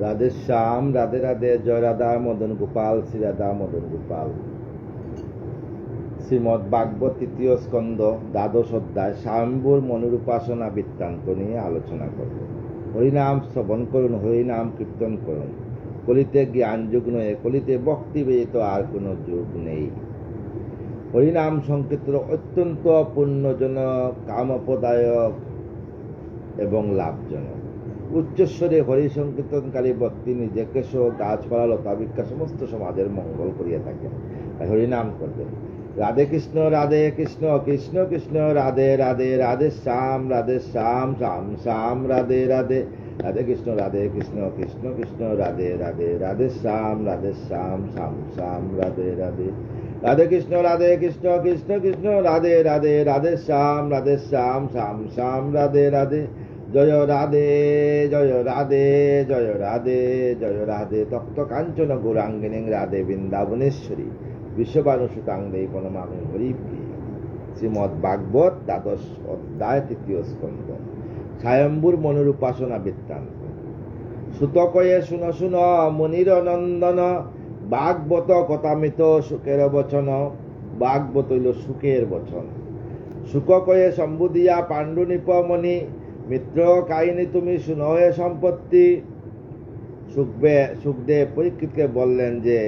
রাধে শ্যাম, রাধে রাধে, জয় রাধা মদন গোপাল, শ্রী রাধা মদন গোপাল। শ্রীমদ্ ভাগবত তৃতীয় স্কন্ধ দ্বাদশ অধ্যায় স্বয়ম্ভুর মনুর উপাসনা বৃত্তান্ত নিয়ে আলোচনা করব। হরিনাম শ্রবণ করুন, হরিনাম কীর্তন করুন। কলিতে জ্ঞান যুগ নয়, কলিতে ভক্তি ব্যতীত আর কোনো যুগ নেই। হরিনাম সংকীর্তন অত্যন্ত পুণ্যজনক, কামপ্রদায়ক এবং লাভজনক। উচ্চস্বরে হরি সংকীর্তনকারী ব্যক্তি নিজেকে সহ গাছপালা লতা বৃক্ষ সমস্ত সমাজের মঙ্গল করিয়া থাকেন। হরিনাম করবেন। রাধে কৃষ্ণ কৃষ্ণ কৃষ্ণ রাধে রাধে, রাধে শ্যাম শ্যাম শ্যাম রাধে রাধে, রাধে কৃষ্ণ কৃষ্ণ কৃষ্ণ রাধে রাধে, রাধে শ্যাম শ্যাম শ্যাম রাধে রাধে, রাধে কৃষ্ণ কৃষ্ণ কৃষ্ণ রাধে রাধে, রাধে শ্যাম শ্যাম শ্যাম রাধে রাধে। জয় রাধে জয় রাধে জয় রাধে জয় রাধে, তপ্ত কাঞ্চন গৌরাঙ্গিনী রাধে বৃন্দাবনেশ্বরী, বিশ্ববানুসুতাঙ্গে প্রণমামি হরিপ্রিয়। শ্রীমদ্ ভাগবত দ্বাদশ অধ্যায় তৃতীয় স্কন্ধ স্বয়ম্ভুর মনুর উপাসনা বৃত্তান্ত। সুত কয়ে শুন শুন মুনির নন্দন, ভাগবত কথামিত সুখের বচন। ভাগবত হইল সুখের বচন। সুখ কয়ে সম্বুধিয়া পাণ্ডু নিপমণি, মিত্র কাহিনী তুমি শুনো এ সম্পত্তি। সুখদেব পরীক্ষিতকে বললেন যে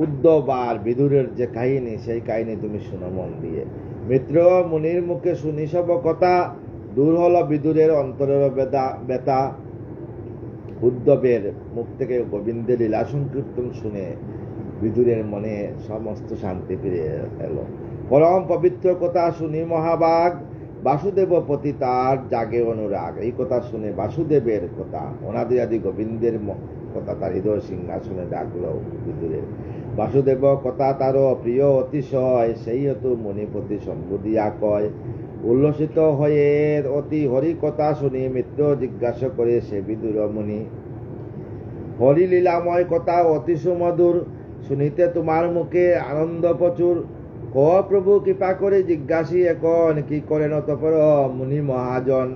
উদ্ধব আর বিদুরের যে কাহিনী, সেই কাহিনী তুমি শুনো মন দিয়ে। মিত্র মুনির মুখে শুনি সব কথা, দূর হল বিদুরের অন্তরের ব্যথা। উদ্ধবের মুখ থেকে গোবিন্দের লীলা সংকীর্তন শুনে বিদুরের মনে সমস্ত শান্তি ফিরে এলো। পরম পবিত্র কথা শুনি মহাভাগ, বাসুদেব প্রতি তার জাগে অনুরাগ। এই কথা শুনে বাসুদেবের কথা, অনাদিরাদি গোবিন্দের কথা তার হৃদয় সিংহাসনে ডাকলো বিদুরের। বাসুদেব কথা তার প্রিয় অতিশয়, সেই হেতু মুনিপতি সম্বুধিয়া কয়। উল্লসিত হয়ে অতি হরি কথা শুনি মিত্র জিজ্ঞাসা করে সে বিদুর মুনি। হরি লীলাময় কথা অতি সুমধুর, শুনিতে তোমার মুখে আনন্দ প্রচুর। ক প্রভু কৃপা করে জিজ্ঞাসি এখন, কি করেন অতঃপর মুনি মহাজন।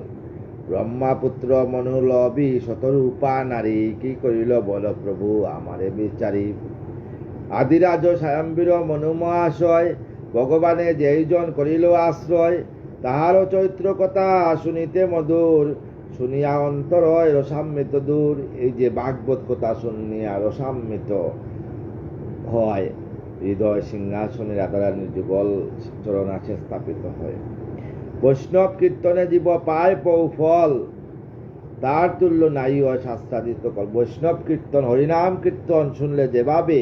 ব্রহ্মাপুত্র মনুলভী শতরূপা নারী, কি করিল বল প্রভু আমারে বিচারি। আদিরাজ স্বয়ম্বীর মনু মহাশয়, ভগবানে যেইজন করিল আশ্রয়। তাহার চৈত্র কথা শুনিতে মধুর, শুনিয়া অন্তর রসান্বিত দূর। এই যে ভাগবত কথা শুনিয়া রসান্বিত হয়, হৃদয় সিংহাসনে রাধারানীর যুগল চরণাসে স্থাপিত হয়। বৈষ্ণব কীর্তনে জীব পায় ফল, তার তুল্য নাই হয় শাস্ত্রাদিত কল। বৈষ্ণব কীর্তন হরিনাম কীর্তন শুনলে যেভাবে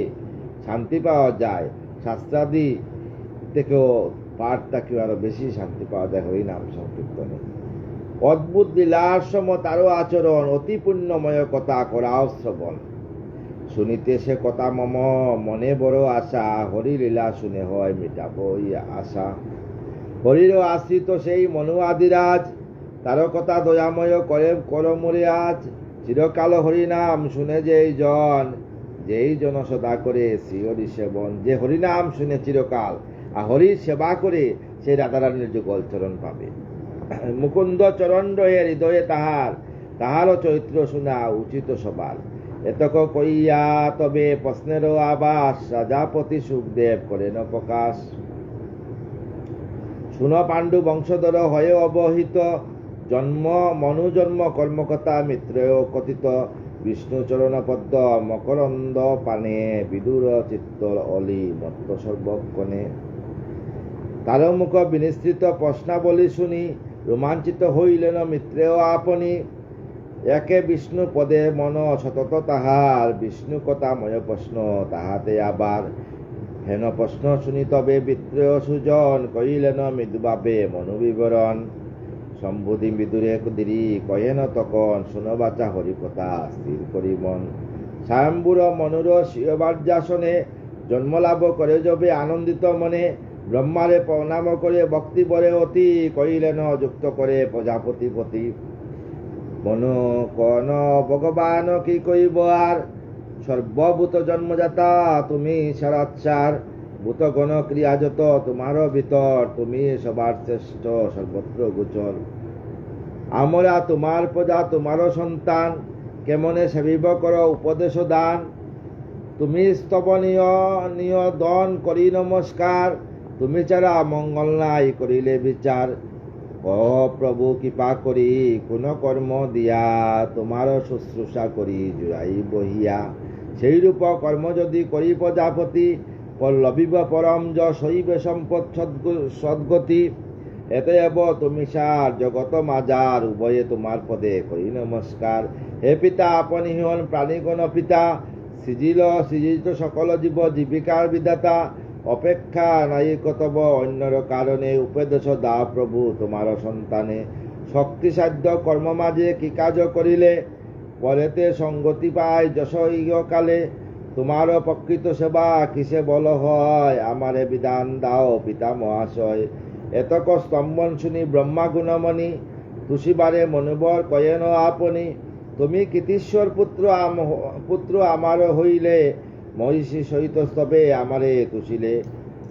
শান্তি পাওয়া যায়, শাস্ত্রাদি থেকেও পাঠ থেকেও আরো বেশি শান্তি পাওয়া যায় হরিনাম সংকীর্তনে। অদ্ভুত লীলার সম তারও আচরণ, অতি পুণ্যময় কথা করাও শ্রবণ। শুনিতে সে কথা মম মনে বড় আশা, হরি লীলা শুনে হয় মিটাবো আশা। হরির আশ্রিত সেই মনু আদিরাজ, তার কথা দয়াময় করে করমরে আজ। চিরকাল হরিনাম শুনে যেই জন সদা করে শ্রী হরি সেবন। যে হরিনাম শুনে চিরকাল আর হরির সেবা করে, সেই রাধারানীর যুগল চরণ পাবে। মুকুন্দ চরণ রয়ে হৃদয়ে তাহারও চৈত্র শোনা উচিত সবার। এতক কইয়া তবে প্রশ্নেরও আবাস, রাজাপতি সুখদেব করেন প্রকাশ। শুন পাণ্ডু বংশধর হয়ে অবহিত, মনুজন্ম কর্মকথা মিত্রেয় কথিত। বিষ্ণু চরণ পদ্ম মকরন্দ পানে, বিদুর চিত্তর অলি মত্ত সর্বক্ষণে। তার মুখ বিনিস্তৃত প্রশ্নাবলী শুনি, রোমাঞ্চিত হইলেন মিত্রেয় আপনি। একে বিষ্ণু পদে মন সতত তাহার, বিষ্ণু কথাময় প্রশ্ন তাহাতে আবার। হেন প্রশ্ন শুনি তবে বিত্রেয় সুজন, কইলেন মৃদুভাবে মনুবিবরণ। সম্বুধি বিদুরে দিরি কহেন তখন, শুনবাচা হরিকথা স্থির করি মন। স্বয়ম্ভুর মনুর শিবার্যাসনে, জন্মলাভ করে যবে আনন্দিত মনে। ব্রহ্মারে প্রণাম করে ভক্তি বরে অতি, কইলেন যুক্ত করে প্রজাপতি পতি। মনু কন ভগবান কি কইব আর, সর্বভূত জন্মজাতা তুমি সারাচ্ছার। ভূতগণ ক্রিয়াযত তোমার ভিতর, তুমি সবার শ্রেষ্ঠ সর্বত্র গোচর। আমরা তোমার প্রজা তোমারও সন্তান, কেমনে সেবিব কর উপদেশ দান। তুমি স্তবনীয় দন করি নমস্কার, তুমি ছাড়া মঙ্গল নাই করিলে বিচার। ও প্রভু কৃপা করি কোন কর্ম দিয়া, তোমার শুশ্রূষা করি জুড়াই বহিয়া। সেই রূপ কর্ম যদি করি প্রজাপতি, লভিব পরম যশ হইবে সম্পদ সদ্গতি। এতএব তুমি সার জগত মাজার, উভয়ে তোমার পদে করি নমস্কার। হে পিতা আপনি হন প্রাণীগণ পিতা, সৃজিত সকল জীব জীবিকার বিধাতা। অপেক্ষা নাই কতব অন্যর কারণে, উপদেশ দাও প্রভু তোমার সন্তানে। শক্তিসাধ্য কর্ম মাঝে কি কাজ করিলে, পরেতে সঙ্গতি পায় যশ ইহকালে। তোমার প্রকৃত সেবা কিসে বল হয়, আমারে বিধান দাও পিতা মহাশয়। এতক স্তম্ভন শুনি ব্রহ্মা গুণমণি, তুষিবারে মনোবর কয়েন আপনি। তুমি কীর্তিশ্বর পুত্র আমার হইলে, মহিষী সহিত স্তবে আমারে তুষিলে।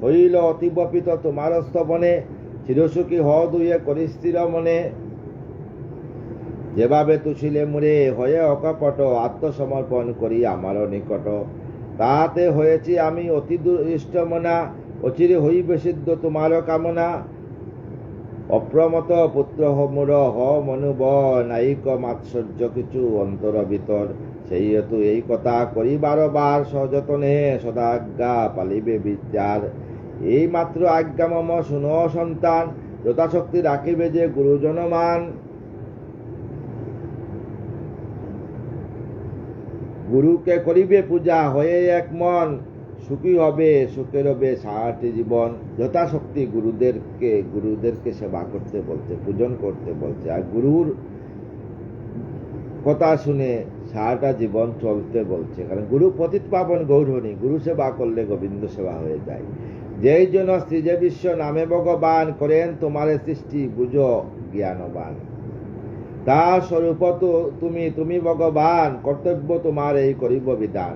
হইল অতিবপিত তোমার স্তবনে, চিরসুখী হ দুয়ে করি স্থির মনে। যেভাবে তুষিলে মুরে হয়ে অকপট, আত্মসমর্পণ করি আমার নিকট। তাহাতে হয়েছি আমি অতি দুষ্ট মনা, অচিরে হইবে সিদ্ধ তোমার কামনা। অপ্রমত পুত্র মোর হ মনুব, নাইক মাৎসর্য কিছু অন্তর ভিতর। সেই হেতু এই কথা করি বারবার, সযতনে সদাজ্ঞা পালিবে বিচার। এই মাত্র আজ্ঞা মম শুনো সন্তান, যথাশক্তি রাখিবে যে গুরুজন মান। গুরুকে করিবে পূজা হয়ে এক মন, সুখী হবে সুখের হবে সারাটি জীবন। যথাশক্তি গুরুদেরকে সেবা করতে বলছে, পূজন করতে বলছে, আর গুরুর কথা শুনে সারাটা জীবন চলতে বলছে। কারণ গুরু পতিত পাবন গৌরহণী, গুরু সেবা করলে গোবিন্দ সেবা হয়ে যায়। যেই জন্য শ্রীজে বিশ্ব নামে ভগবান, করেন তোমারে সৃষ্টি বুঝো জ্ঞানবান। তার স্বরূপ তুমি ভগবান, কর্তব্য তোমার এই করিব বিধান।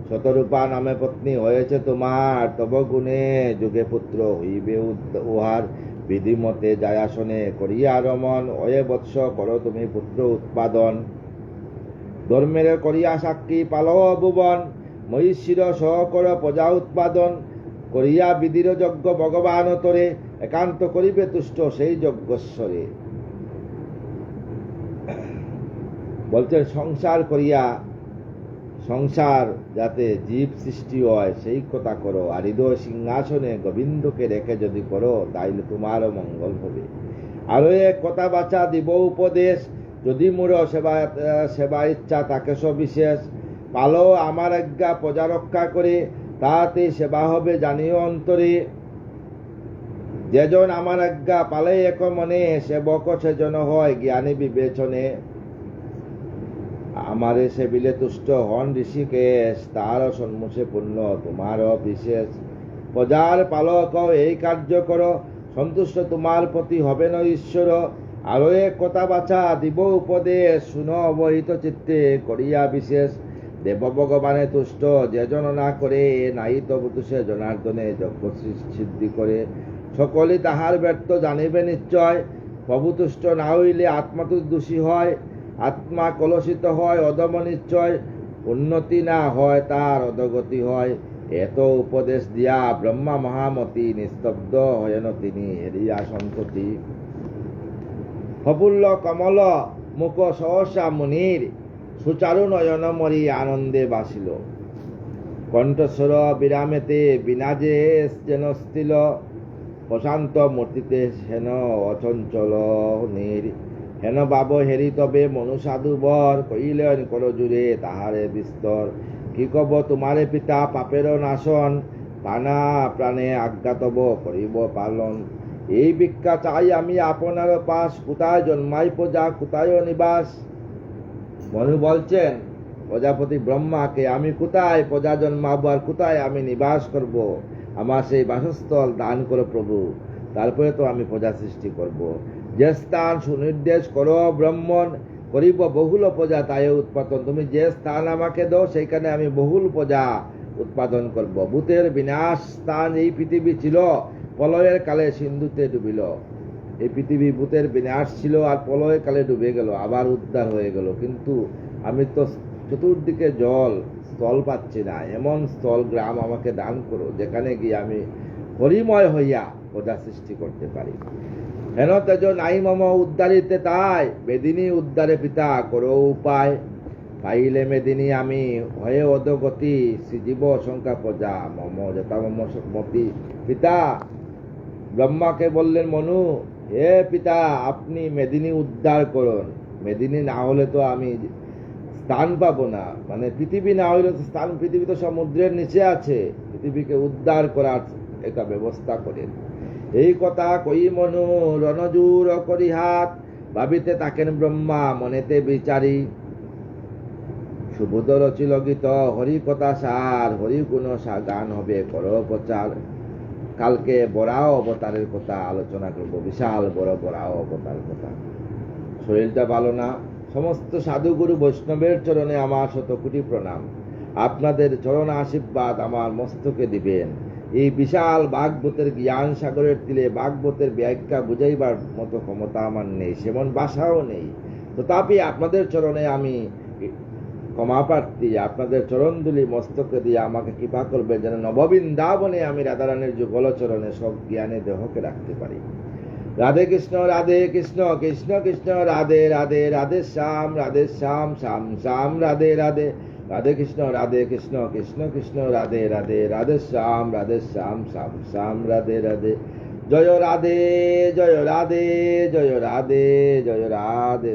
শতরূপা নামে পত্নী হয়েছে তোমার, তব গুণে যুগে পুত্র হইবে উহার। বিধিমতে যায়াসনে করিয়া রমন, অয়ে বৎস করো তুমি পুত্র উৎপাদন। ধর্মের করিয়া সাক্ষী পালব ভুবন, মহিষীর সহ কর প্রজা উৎপাদন। করিয়া বিধির যজ্ঞ ভগবান তরে, একান্ত করিবে তুষ্ট সেই যজ্ঞস্বরে। বলছেন সংসার করিয়া, সংসার যাতে জীব সৃষ্টি হয় সেই কথা করো। আর হৃদয় সিংহাসনে গোবিন্দকে রেখে যদি করো, তাইলে তোমারও মঙ্গল হবে। আরো এক কথা বাচা দিব উপদেশ, যদি মোর সেবা ইচ্ছা তাকে সবিশেষ। পালো আমার আজ্ঞা প্রজা রক্ষা করে, তাহাতে সেবা হবে জানিও অন্তরে। যেজন আমার আজ্ঞা পালে এক মনে, সেবক সেজন হয় জ্ঞানী বিবেচনে। আমারে সেবিলে তুষ্ট হন ঋষিকেশ, তার সম্মুখে পূর্ণ তোমার বিশেষ। প্রজার পালক এই কার্য করো, সন্তুষ্ট তোমার প্রতি হবে না ঈশ্বর। আরো এক কথা বাছা দিব উপদেশ, শুনো অবহিত চিত্তে করিয়া বিশেষ। দেব ভগবানে তুষ্ট যেজন না করে, নাই তবু সে জনার্দনে যজ্ঞ সিদ্ধি করে। সকলে তাহার ব্যর্থ জানিবে নিশ্চয়, প্রভু তুষ্ট না হইলে আত্মা তো দোষী হয়। আত্মা কলুষিত হয় অধম নিশ্চয়, উন্নতি না হয় তার অধগতি হয়। এত উপদেশ দিয়া ব্রহ্মা মহামতি, নিস্তব্ধ হয়েন তিনি হেরিয়া সন্ততি। প্রফুল্ল কমল মুখ সহসা মুনির, সুচারু নয়ন মরি আনন্দে বাসিল। কণ্ঠস্বর বিরামেতে বিনাজে যেন স্থিল, প্রশান্ত মূর্তিতে হেন অচঞ্চল নীর। হেন বাব হেরি তবে মনুসাধু বর, কইলেন কর জুড়ে তাহারে বিস্তর। কি কব তোমারে পিতা পাপের নাশন, পানা প্রাণে আজ্ঞাতব করিব পালন। এই ভিক্ষা চাই আমি আপনার পাশ, কোথায় জন্মাই প্রজা কোথায় নিবাস। মনু বলছেন প্রজাপতি ব্রহ্মাকে, আমি কোথায় প্রজা জন্মাবো আর কোথায় আমি নিবাস করব। আমার সেই বাসস্থল দান করো প্রভু, তারপরে তো আমি প্রজা সৃষ্টি করব। যে স্থান সুনির্দেশ করো ব্রহ্মণ, করিব বহুল প্রজা তাই উৎপাদন। তুমি যে স্থান আমাকে দাও সেইখানে আমি বহুল প্রজা উৎপাদন করব। ভূতের বিনাশ স্থান এই পৃথিবী ছিল, প্রলয়ের কালে সিন্ধুতে ডুবিল। এই পৃথিবী ভূতের বিনাশ ছিল আর প্রলয়ের কালে ডুবে গেল, আবার উদ্ধার হয়ে গেল। কিন্তু আমি তো চতুর্দিকে জল, স্থল পাচ্ছি না, এমন স্থল গ্রাম আমাকে দান করো যেখানে গিয়ে আমি হরিময় হইয়া প্রজা সৃষ্টি করতে পারি। হেন তেজ নাই মম উদ্ধারিতে তাই, মেদিনী উদ্ধারে পিতা করো উপায়। পাইলে মেদিনী আমি হয়ে অধগতি, শ্রীজীব সংখ্যা প্রজা মম যথা মম মতি। পিতা ব্রহ্মাকে বললেন, মনু হে পিতা, আপনি মেদিনী উদ্ধার করুন। মেদিনী না হলে তো আমি স্থান পাবো না, মানে পৃথিবী না হলে তো স্থান, পৃথিবী তো সমুদ্রের নিচে আছে, পৃথিবীকে উদ্ধার করার একটা ব্যবস্থা করেন। এই কথা কই মনু রণজুর করি হাত, ভাবিতে থাকেন ব্রহ্মা মনেতে বিচারি। সুবোধ রচিল গীত হরি কথা সার, হরি গুণ গান হবে কর প্রচার। কালকে বরাও অবতারের কথা আলোচনা করব, বিশাল বড় বরাও অবতার কথা। শরীরটা ভালো না, সমস্ত সাধুগুরু বৈষ্ণবের চরণে আমার শতকোটি প্রণাম। আপনাদের চরণ আশীর্বাদ আমার মস্তকে দিবেন। এই বিশাল ভাগবতের জ্ঞান সাগরের তীরে ভাগবতের ব্যাখ্যা বুঝাইবার মতো ক্ষমতা আমার নেই, সেমন ভাষাও নেই। তথাপি আপনাদের চরণে আমি ক্ষমা প্রার্থী, আপনাদের চরণধুলি মস্তকে দিয়ে আমাকে কৃপা করবে যেন নববৃন্দাবনে আমি রাধারানীর যুগল চরণে সব জ্ঞানে দেহকে রাখতে পারি। রাধে কৃষ্ণ কৃষ্ণ কৃষ্ণ রাধে রাধে, রাধে শ্যাম শ্যাম শ্যাম রাধে রাধে। রাধে কৃষ্ণ কৃষ্ণ কৃষ্ণ রাধে রাধে, রাধে শ্যাম শ্যাম শ্যাম রাধে রাধে। জয় রাধে জয় রাধে জয় রাধে জয় রাধে।